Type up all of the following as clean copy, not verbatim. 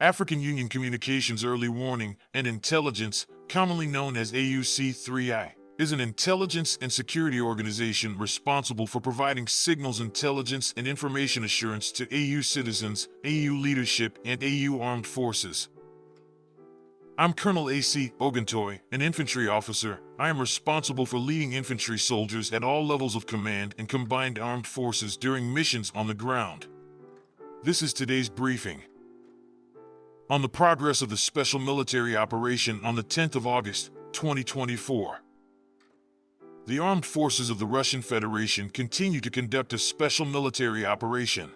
African Union Communications Early Warning and Intelligence, commonly known as AUC3I, is an intelligence and security organization responsible for providing signals intelligence and information assurance to AU citizens, AU leadership, and AU armed forces. I'm Colonel A.C. Oguntoye, an infantry officer. I am responsible for leading infantry soldiers at all levels of command and combined armed forces during missions on the ground. This is today's briefing. On the progress of the special military operation on the 10th of August, 2024. The armed forces of the Russian Federation continue to conduct a special military operation.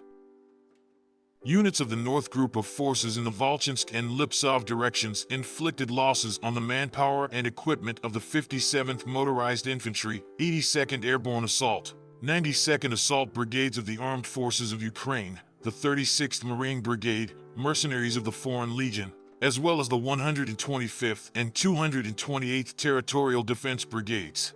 Units of the North Group of Forces in the Volchansk and Liptsov directions inflicted losses on the manpower and equipment of the 57th Motorized Infantry, 82nd Airborne Assault, 92nd Assault Brigades of the Armed Forces of Ukraine, the 36th Marine Brigade, mercenaries of the Foreign Legion, as well as the 125th and 228th Territorial Defense Brigades.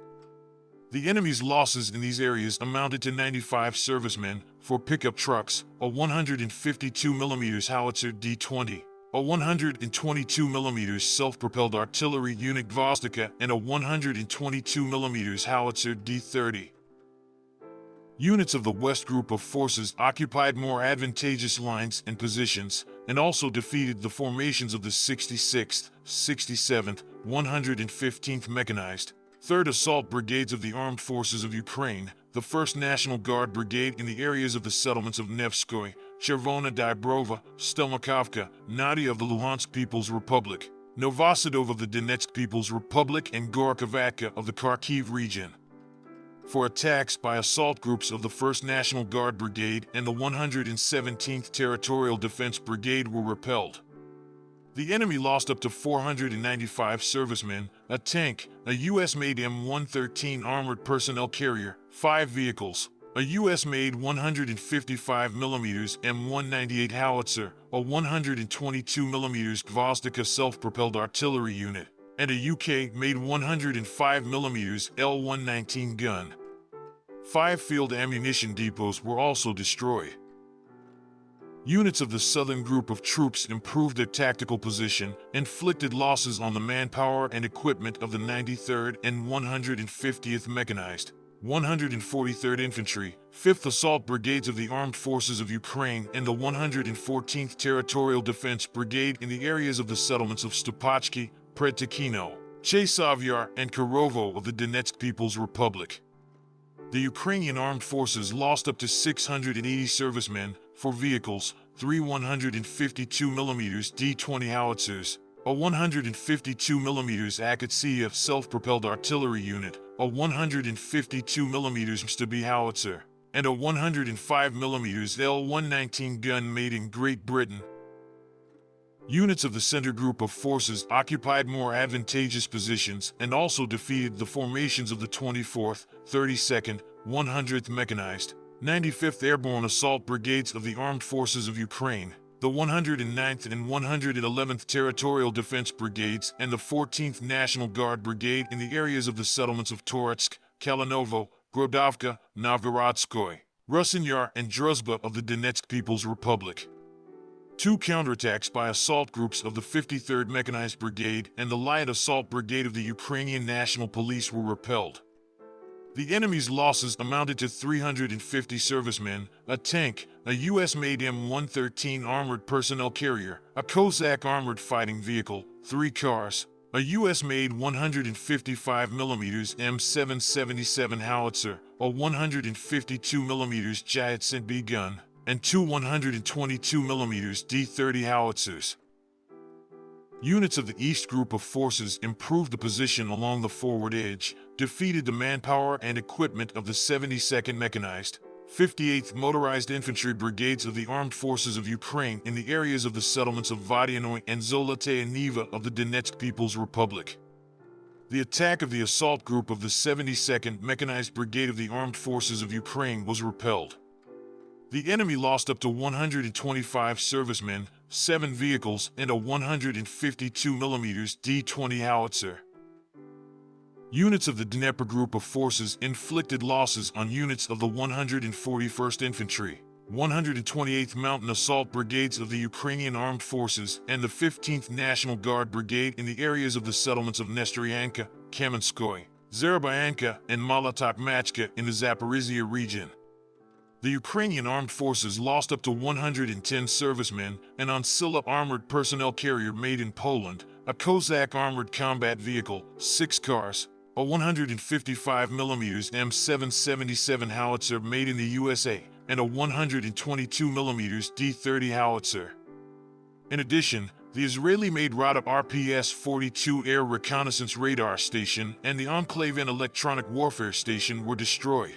The enemy's losses in these areas amounted to 95 servicemen, 4 pickup trucks, a 152mm howitzer D-20, a 122mm self-propelled artillery unit Gvozdika, and a 122mm howitzer D-30. Units of the West Group of Forces occupied more advantageous lines and positions, and also defeated the formations of the 66th, 67th, 115th Mechanized, 3rd Assault Brigades of the Armed Forces of Ukraine, the 1st National Guard Brigade in the areas of the settlements of Nevskoy, Chervona Dybrova, Stelmakovka, Nadia of the Luhansk People's Republic, Novosadov of the Donetsk People's Republic, and Gorokhovatka of the Kharkiv region. For attacks by assault groups of the 1st National Guard Brigade and the 117th Territorial Defense Brigade were repelled. The enemy lost up to 495 servicemen, a tank, a U.S.-made M113 armored personnel carrier, 5 vehicles, a U.S.-made 155mm M198 howitzer, a 122mm Gvozdika self-propelled artillery unit, and a UK-made 105mm L119 gun. 5 field ammunition depots were also destroyed. Units of the Southern Group of Troops improved their tactical position, inflicted losses on the manpower and equipment of the 93rd and 150th Mechanized, 143rd Infantry, 5th Assault Brigades of the Armed Forces of Ukraine, and the 114th Territorial Defense Brigade in the areas of the settlements of Stopachki, Predtikino, Chesavyar, and Kirovo of the Donetsk People's Republic. The Ukrainian armed forces lost up to 680 servicemen, 4 vehicles, 3 152mm D-20 howitzers, a 152mm Akatsia self-propelled artillery unit, a 152mm Mstabi howitzer, and a 105mm L119 gun made in Great Britain. Units of the Center Group of Forces occupied more advantageous positions and also defeated the formations of the 24th, 32nd, 100th Mechanized, 95th Airborne Assault Brigades of the Armed Forces of Ukraine, the 109th and 111th Territorial Defense Brigades, and the 14th National Guard Brigade in the areas of the settlements of Toretsk, Kalinovo, Grodovka, Novgorodskoye, Rusinyar, and Druzhba of the Donetsk People's Republic. 2 counterattacks by assault groups of the 53rd Mechanized Brigade and the Light Assault Brigade of the Ukrainian National Police were repelled. The enemy's losses amounted to 350 servicemen, a tank, a U.S.-made M113 armored personnel carrier, a Cossack armored fighting vehicle, 3 cars, a U.S.-made 155mm M777 howitzer, a 152mm Jayatsin B gun, and 2 122mm D-30 howitzers. Units of the East Group of Forces improved the position along the forward edge, defeated the manpower and equipment of the 72nd Mechanized, 58th Motorized Infantry Brigades of the Armed Forces of Ukraine in the areas of the settlements of Vodyanoy and Zolotaya Niva of the Donetsk People's Republic. The attack of the assault group of the 72nd Mechanized Brigade of the Armed Forces of Ukraine was repelled. The enemy lost up to 125 servicemen, 7 vehicles, and a 152mm D-20 howitzer. Units of the Dnieper Group of Forces inflicted losses on units of the 141st Infantry, 128th Mountain Assault Brigades of the Ukrainian Armed Forces, and the 15th National Guard Brigade in the areas of the settlements of Nesteryanka, Kamenskoye, Zarabyanka, and Molotov-Machka in the Zaporizhia region. The Ukrainian Armed Forces lost up to 110 servicemen, an Ansilla armored personnel carrier made in Poland, a Kozak armored combat vehicle, 6 cars, a 155mm M777 howitzer made in the USA, and a 122mm D-30 howitzer. In addition, the Israeli-made Radar RPS-42 air reconnaissance radar station and the Enclave and electronic warfare station were destroyed.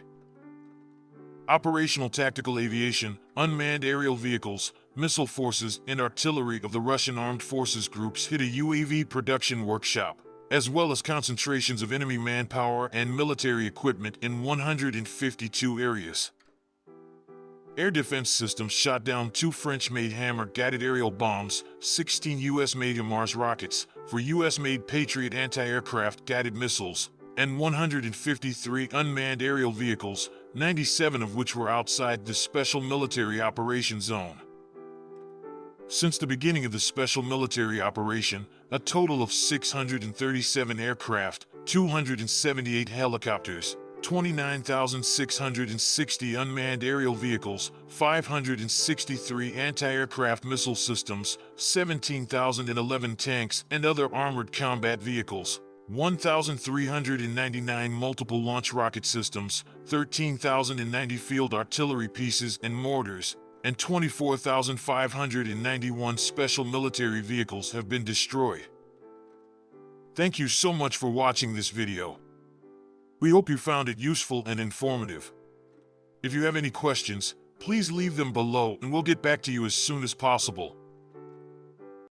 Operational tactical aviation, unmanned aerial vehicles, missile forces, and artillery of the Russian armed forces groups hit a UAV production workshop, as well as concentrations of enemy manpower and military equipment in 152 areas. Air defense systems shot down 2 French-made Hammer-guided aerial bombs, 16 U.S.-made Mars rockets, 4 U.S.-made Patriot anti-aircraft guided missiles, and 153 unmanned aerial vehicles, 97 of which were outside the Special Military Operation Zone. Since the beginning of the Special Military Operation, a total of 637 aircraft, 278 helicopters, 29,660 unmanned aerial vehicles, 563 anti-aircraft missile systems, 17,011 tanks and other armored combat vehicles, 1,399 multiple launch rocket systems, 13,090 field artillery pieces and mortars, and 24,591 special military vehicles have been destroyed. Thank you so much for watching this video. We hope you found it useful and informative. If you have any questions, please leave them below and we'll get back to you as soon as possible.